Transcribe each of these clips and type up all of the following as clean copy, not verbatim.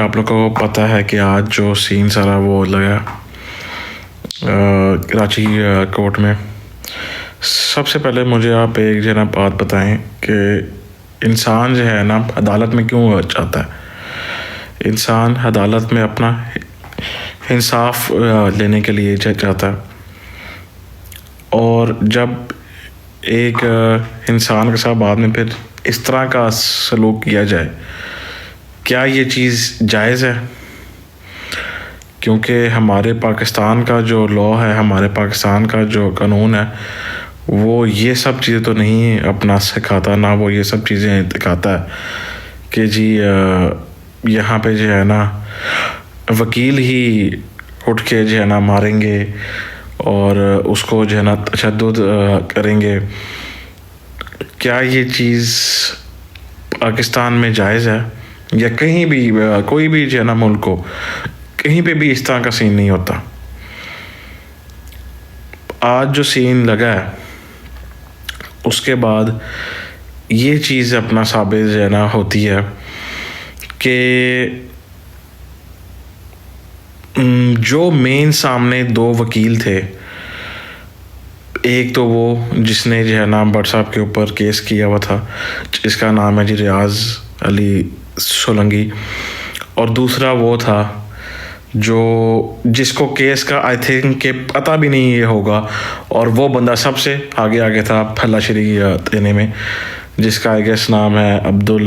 आप लोग को पता है कि आज जो सीन सारा वो लगा कराची कोर्ट में। सबसे पहले मुझे आप एक जो है ना बात बताएं कि इंसान जो है ना अदालत में क्यों जाता है। इंसान अदालत में अपना इंसाफ लेने के लिए जाता है, और जब एक इंसान के साथ बाद में फिर इस तरह का सलूक किया जाए, क्या ये चीज़ जायज़ है? क्योंकि हमारे पाकिस्तान का जो लॉ है, हमारे पाकिस्तान का जो कानून है, वो ये सब चीज़ें तो नहीं अपना सिखाता, ना वो ये सब चीज़ें दिखाता है कि जी यहाँ पे जो है ना वकील ही उठ के जो है ना मारेंगे और उसको जो है ना तशद्दुद करेंगे। क्या ये चीज़ पाकिस्तान में जायज़ है? या कहीं भी कोई भी जो है ना मुल्क हो, कहीं पे भी इस तरह का सीन नहीं होता। आज जो सीन लगा है उसके बाद ये चीज़ अपना साबित जो है ना होती है कि जो मेन सामने दो वकील थे, एक तो वो जिसने जो है ना भट्ट साहब के ऊपर केस किया हुआ था, जिसका नाम है जी रियाज अली सोलंकी, और दूसरा वो था जिसको केस का आई थिंक के पता भी नहीं ये होगा, और वो बंदा सबसे आगे आगे था फलाशरी देने में, जिसका आई गेस नाम है अब्दुल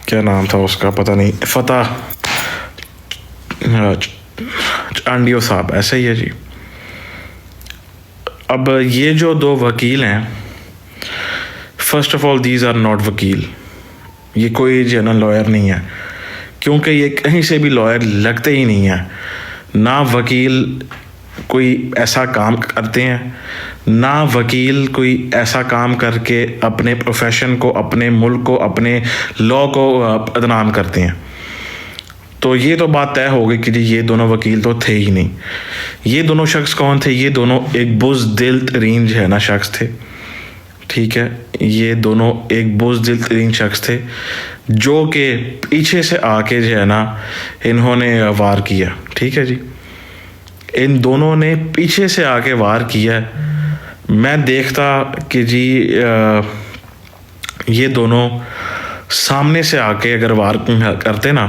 क्या नाम था उसका पता नहीं, फतेह चांडियो साहब, ऐसा ही है जी। अब ये जो दो वकील हैं, first of all these are not वकील, ये कोई जनरल लॉयर नहीं है, क्योंकि ये कहीं से भी लॉयर लगते ही नहीं है। ना वकील कोई ऐसा काम करते हैं, ना वकील कोई ऐसा काम करके अपने प्रोफेशन को, अपने मुल्क को, अपने लॉ को बदनाम करते हैं। तो ये तो बात तय हो गई कि जी ये दोनों वकील तो थे ही नहीं। ये दोनों शख्स कौन थे? ये दोनों एक बुज़दिल तरीन जो है ना शख्स थे, ठीक है। ये दोनों एक बुज़दिल तरीन शख्स थे जो कि पीछे से आके जो है ना इन्होंने वार किया, ठीक है जी। इन दोनों ने पीछे से आके वार किया। मैं देखता कि जी ये दोनों सामने से आके अगर वार करते ना,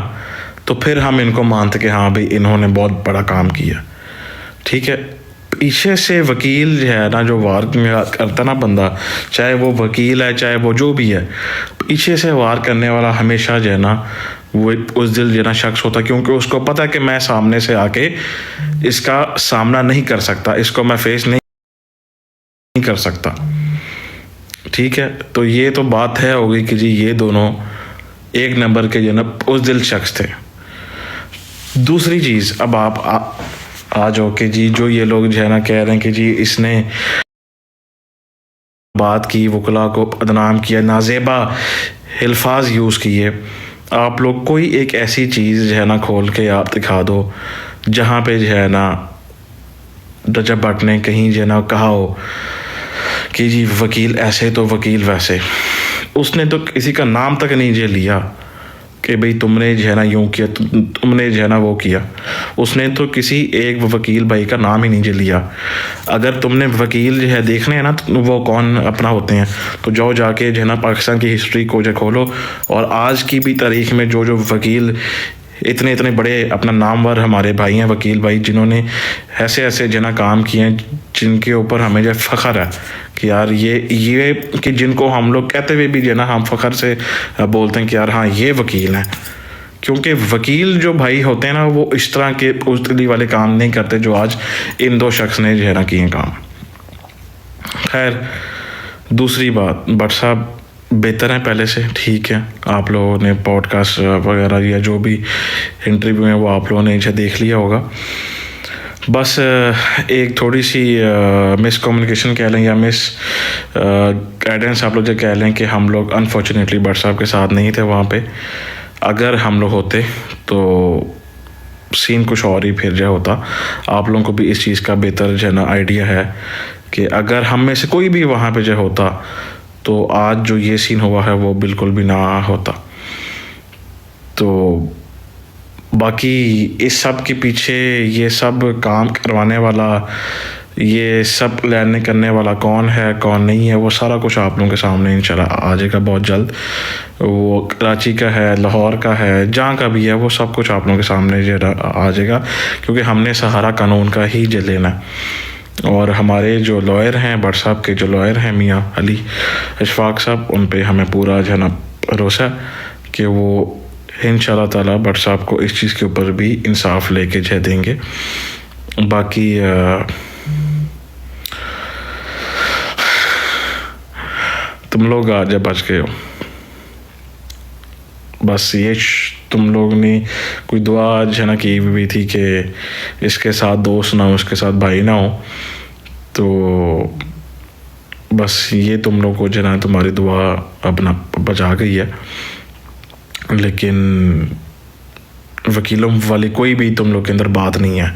तो फिर हम इनको मानते कि हाँ भाई इन्होंने बहुत बड़ा काम किया, ठीक है। पीछे से वकील जो है ना, जो वार करता ना बंदा, चाहे वो वकील है चाहे वो जो भी है, पीछे से वार करने वाला हमेशा जो है ना वो उस दिल जो है ना शख्स होता, क्योंकि उसको पता है कि मैं सामने से आके इसका सामना नहीं कर सकता, इसको मैं फेस नहीं कर सकता, ठीक है। तो ये तो बात है हो गई कि जी ये दोनों एक नंबर के जो है ना उस दिल शख्स थे। दूसरी चीज़, अब आप आ जाओ कि जी जो ये लोग जो है ना कह रहे हैं कि जी इसने बात की, वकला को बदनाम किया, नाजेबा अल्फाज यूज़ किए। आप लोग कोई एक ऐसी चीज़ जो है ना खोल के आप दिखा दो जहाँ पे जो है ना रजब भट्ट ने कहीं जो है ना कहा हो कि जी वकील ऐसे तो वकील वैसे। उसने तो किसी का नाम तक नहीं जे लिया कि भाई तुमने जो है ना यूँ किया, तुमने जो है ना वो किया। उसने तो किसी एक वकील भाई का नाम ही नहीं जे लिया। अगर तुमने वकील जो है देखने हैं ना तो वो कौन अपना होते हैं, तो जाओ जाके जो है ना पाकिस्तान की हिस्ट्री को जो खोलो, और आज की भी तारीख में जो जो वकील इतने इतने बड़े अपना नामवर हमारे भाई हैं, वकील भाई, जिन्होंने ऐसे ऐसे जो है ना काम किए हैं, जिनके ऊपर हमें जो फ़ख्र है कि यार ये कि जिनको हम लोग कहते हुए भी जो है ना हम फ़ख्र से बोलते हैं कि यार हाँ ये वकील हैं। क्योंकि वकील जो भाई होते हैं ना वो इस तरह के उजतली वाले काम नहीं करते जो आज इन दो शख्स ने जो है ना किए काम। खैर, दूसरी बात, भट्ट साहब बेहतर हैं पहले से, ठीक है। आप लोगों ने पॉडकास्ट वगैरह या जो भी इंटरव्यू है वो आप लोगों ने इसे देख लिया होगा। बस एक थोड़ी सी मिसकम्युनिकेशन कह लें या मिस गाइडेंस आप लोग जो कह लें कि हम लोग अनफॉर्चुनेटली भट्ट साहब के साथ नहीं थे वहाँ पे। अगर हम लोग होते तो सीन कुछ और ही फिर जो होता। आप लोगों को भी इस चीज़ का बेहतर जो है ना आइडिया है कि अगर हम में से कोई भी वहाँ पे जो होता तो आज जो ये सीन हुआ है वो बिल्कुल भी ना होता। तो बाकी इस सब के पीछे ये सब काम करवाने वाला, ये सब लेने करने वाला कौन है कौन नहीं है, वो सारा कुछ आप लोगों के सामने इंशाल्लाह आ जाएगा बहुत जल्द। वो कराची का है, लाहौर का है, जहाँ का भी है, वो सब कुछ आप लोगों के सामने जो आ जाएगा, क्योंकि हमने सहारा कानून का ही लेना है। और हमारे जो लॉयर हैं, भट्ट साहब के जो लॉयर हैं मियाँ अली अशफाक साहब, उन पे हमें पूरा जो है ना भरोसा कि वो इंशाल्लाह ताला भट्ट साहब को इस चीज़ के ऊपर भी इंसाफ लेके जो देंगे। बाकी तुम लोग आज बच गए हो, बस ये तुम लोग ने कोई दुआ आज है ना की भी थी कि इसके साथ दोस्त ना हो, उसके साथ भाई ना हो, तो बस ये तुम लोग को जो ना तुम्हारी दुआ अपना बचा गई है। लेकिन वकीलों वाली कोई भी तुम लोग के अंदर बात नहीं है,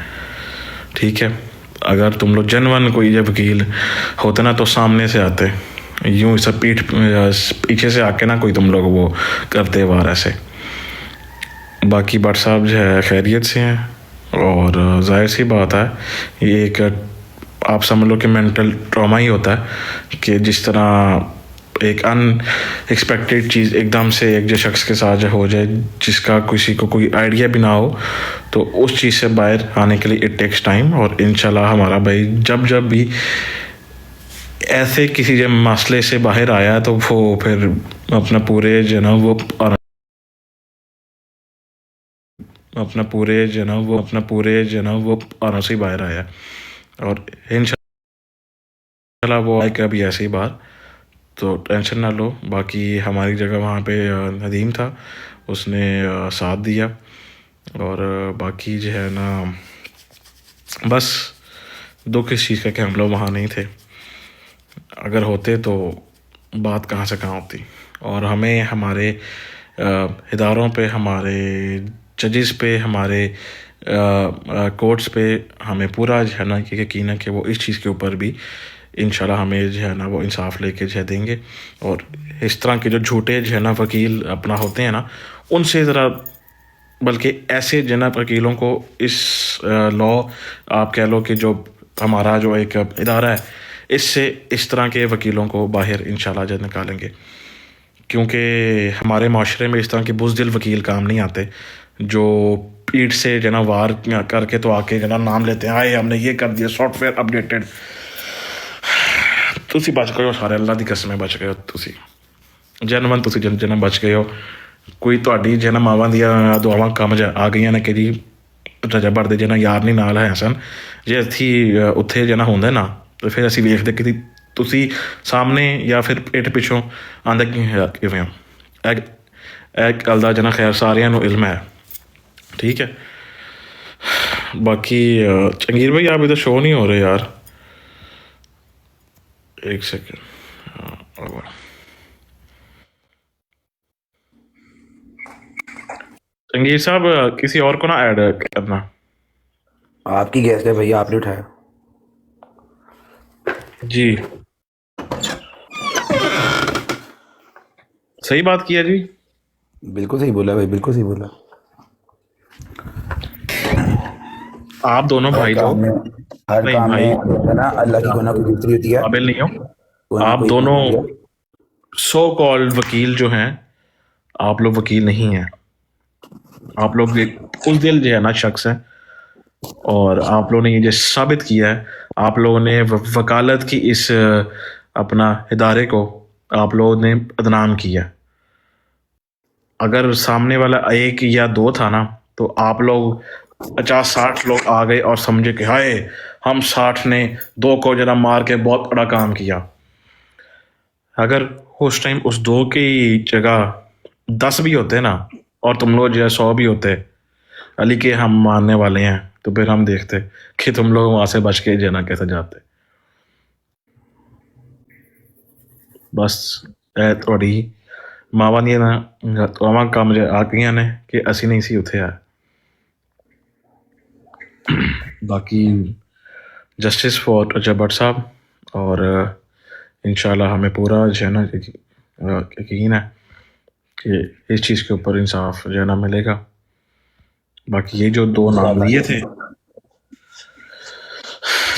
ठीक है। अगर तुम लोग जनवन कोई जब वकील होते ना तो सामने से आते, यूँ सब पीछे से आके ना कोई तुम लोग वो करते वार ऐसे। बाकी भट्ट साहब जो है खैरियत से हैं, और जाहिर सी बात है ये एक आप समझ लो कि मेंटल ट्रॉमा ही होता है कि जिस तरह एक अनएक्सपेक्टेड चीज़ एकदम से एक जो शख्स के साथ हो जाए जिसका किसी को कोई आइडिया भी ना हो, तो उस चीज़ से बाहर आने के लिए इट टेक्स टाइम। और इंशाल्लाह हमारा भाई जब जब भी ऐसे किसी जब मसले से बाहर आया तो वो फिर अपना पूरे जो ना वो आराम से बाहर आया, और इंशाल्लाह वो आएगा भी ऐसे ही बाहर, तो टेंशन ना लो। बाकी हमारी जगह वहाँ पे नदीम था, उसने साथ दिया। और बाकी जो है ना बस दुख इस चीज़ का कि हम लोग वहाँ नहीं थे, अगर होते तो बात कहाँ से कहाँ होती। और हमें हमारे इदारों पे, हमारे जजेस पे, हमारे कोर्ट्स पे हमें पूरा जो है ना कि यकीन है कि वो इस चीज़ के ऊपर भी इंशाल्लाह हमें जो है ना वो इंसाफ लेके जो देंगे। और इस तरह के जो झूठे जो है ना वकील अपना होते हैं ना, उनसे ज़रा, बल्कि ऐसे जो ना वकीलों को इस लॉ आप कह लो कि जो हमारा जो एक इदारा है, इससे इस तरह के वकीलों को बाहर इंशाल्लाह जो निकालेंगे। क्योंकि हमारे माशरे में इस तरह के बुज़दिल वकील काम नहीं आते जो पीठ से जो ना वार करके तो आके जो ना नाम लेते हैं, आए हमने ये कर दिया, सॉफ्टवेयर अपडेटेड। तुसी बच गए हो सारे, अल्लाह की कसम बच गए हो तुसी, जनवन तुसी जन बच गए हो। कोई ਤੁਹਾਡੀ ਜਿਹਨਾਂ ਮਾਵਾਂ ਦੀਆਂ ਦੁਆਵਾਂ ਕੰਮ ਆ ਗਈਆਂ ਨੇ ਕਿ ਜੀ ਰਜਾ ਦੇ ਜਿਹਨਾਂ ਯਾਰ ਨਹੀਂ ਨਾਲ ਹੈ ਸਨ, ਜੇ ਅਸੀਂ ਉੱਥੇ ਜਿਹਨਾਂ ਹੁੰਦਾ ਨਾ ਤਾਂ ਫਿਰ ਅਸੀਂ ਵੇਖਦੇ ਕਿ ਤੁਸੀਂ ਸਾਹਮਣੇ ਜਾਂ ਫਿਰ ਪੇਟ ਪਿੱਛੋਂ ਆਂਦਾ ਕਿਵੇਂ ਹੋ। ਇਹ ਗੱਲ ਦਾ ਜਿਹਨਾਂ ਖੈਰ ਸਾਰਿਆਂ ਨੂੰ ਇਲਮ ਹੈ, ठीक है। बाकी जंगीर भाई आप इधर शो नहीं हो रहे यार, एक सेकेंड। जंगीर साहब किसी और को ना ऐड करना। आपकी गेस्ट है भैया, आपने उठाया जी, सही बात किया जी, बिल्कुल सही बोला भाई, बिल्कुल सही बोला। आप दोनों भाई हो, हर नहीं काम भाई में है ना अल्लाह की कोई ना कोई बेहतरी होती है। काबिल नहीं हो कोई ना आप कोई दोनों, होती है। सो कॉल्ड वकील जो हैं, आप लोग वकील नहीं हैं, आप लोग एक बुज़दिल जो है ना शख्स है। और आप लोगों ने ये जो साबित किया है, आप लोगों ने वकालत की इस अपना इदारे को आप लोगों ने बदनाम किया। अगर सामने वाला एक या दो था ना, तो आप लोग 50-60 लोग आ गए और समझे कि हाय हम 60 ने 2 को जना मार के बहुत बड़ा काम किया। अगर उस टाइम उस 2 की जगह 10 भी होते ना, और तुम लोग जो है 100 भी होते, अली के हम मानने वाले हैं, तो फिर हम देखते कि तुम लोग वहाँ से बच के जना कैसे जाते। बस थोड़ी मावा दी ना दोवां काम जो आ गई ने कि असी नहीं सी उत्थे आए। बाकी जस्टिस फॉर रजा भट्ट साहब, और इंशाल्लाह हमें पूरा जो है ना यकीन है कि इस चीज़ के ऊपर इंसाफ जो है ना मिलेगा। बाकी ये जो 2 नाम लिए थे,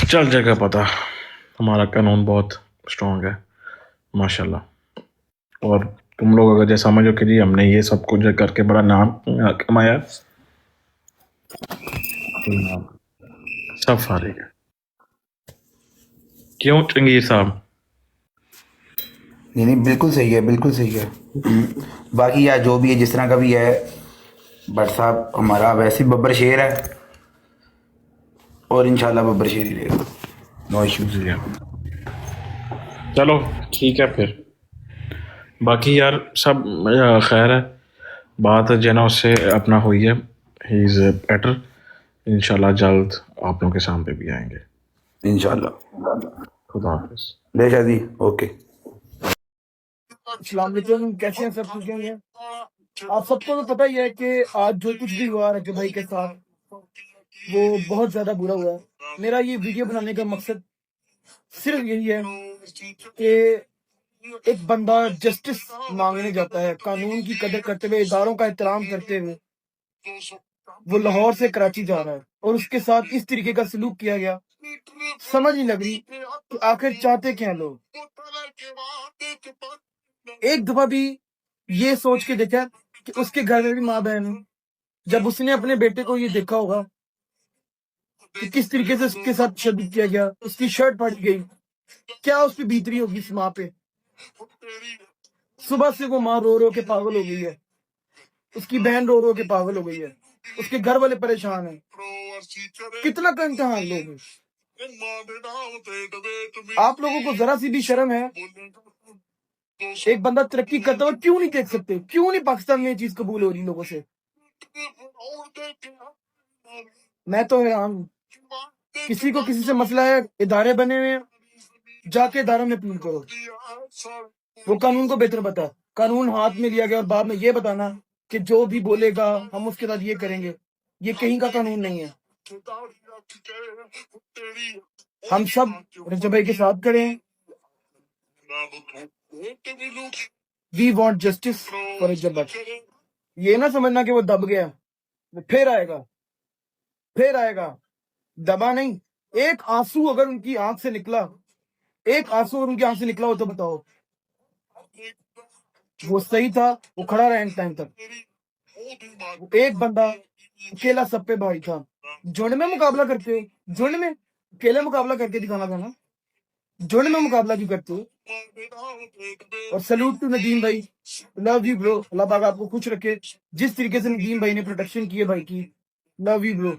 चल जाएगा पता। हमारा कानून बहुत स्ट्रॉन्ग है माशाल्लाह। और तुम लोग अगर जैसा समझो कि जी हमने ये सब कुछ करके बड़ा नाम कमाया, सब फारिग है। क्यों चंगीर साहब? नहीं नहीं, बिल्कुल सही है, बिल्कुल सही है। बाकी यार जो भी है, जिस तरह का भी है, बट साहब हमारा वैसे ही बब्बर शेर है, और इंशाल्लाह बब्बर शेर ही रहेगा। No issues. जी हाँ। चलो ठीक है फिर। बाकी यार सब खैर है। बात जो है ना उससे अपना हुई है, ही इज़ बेटर। इंशाल्लाह जल्द आप लोगों के सामने भी आएंगे। इंशाल्लाह। खुदा हाफिज। बेशा जी, ओके। अस्सलाम वालेकुम, कैसे हैं सब? ठीक हैं? आप सबको तो पता ही है कि आज जो कुछ भी हुआ रजब भाई के साथ, वो बहुत ज्यादा बुरा हुआ है। मेरा ये वीडियो बनाने का मकसद सिर्फ यही है कि एक बंदा जस्टिस मांगने जाता है, कानून की कदर करते हुए, इदारों का एहतराम करते हुए, वो लाहौर से कराची जा रहा है और उसके साथ इस तरीके का सलूक किया गया। समझ नहीं लग रही कि आखिर चाहते क्या हैं लोग। एक दफा भी ये सोच के देखा कि उसके घर में भी माँ बहन है। जब उसने अपने बेटे को ये देखा होगा कि किस तरीके से उसके साथ तशद्दुद किया गया, उसकी शर्ट फट गई, क्या उस पर बीत रही होगी इस माँ पे। सुबह से वो माँ रो रो के पागल हो गई है, उसकी बहन रो रो के पागल हो गई है, उसके घर वाले परेशान हैं। कितना का इम्तिहान लोग हैं। आप लोगों को जरा सी भी शर्म है? एक बंदा तरक्की करता हुआ क्यों नहीं देख सकते? क्यों नहीं पाकिस्तान में ये चीज कबूल हो रही लोगों से? मैं तो हैरान हूं। किसी को किसी से मसला है, इदारे बने हुए हैं, जाके इदारों में अपील करो। वो कानून को बेहतर बता। कानून हाथ में लिया गया और बाद में ये बताना कि जो भी बोलेगा हम उसके साथ ये करेंगे, ये कहीं का कानून नहीं है। हम सब रजब भाई के साथ खड़े हैं। वी वॉन्ट जस्टिस फॉर रजब भाई। ये ना समझना कि वो दब गया, वो फिर आएगा, फिर आएगा। दबा नहीं। एक आंसू अगर उनकी आंख से निकला, एक आंसू अगर उनकी आंख से निकला हो तो बताओ, वो सही था, वो खड़ा रहा एंड टाइम तक। एक बंदा अकेला सब पे भारी था। झुंड में मुकाबला करते हो, झुंड में अकेले मुकाबला करके दिखाना था ना, झुंड में मुकाबला क्यों करते हो? और सैल्यूट टू नदीम भाई, लव यू ब्रो। अल्लाह पाक आपको खुश रखे। जिस तरीके से नदीम भाई ने प्रोटेक्शन की है भाई की, लव यू ब्रो।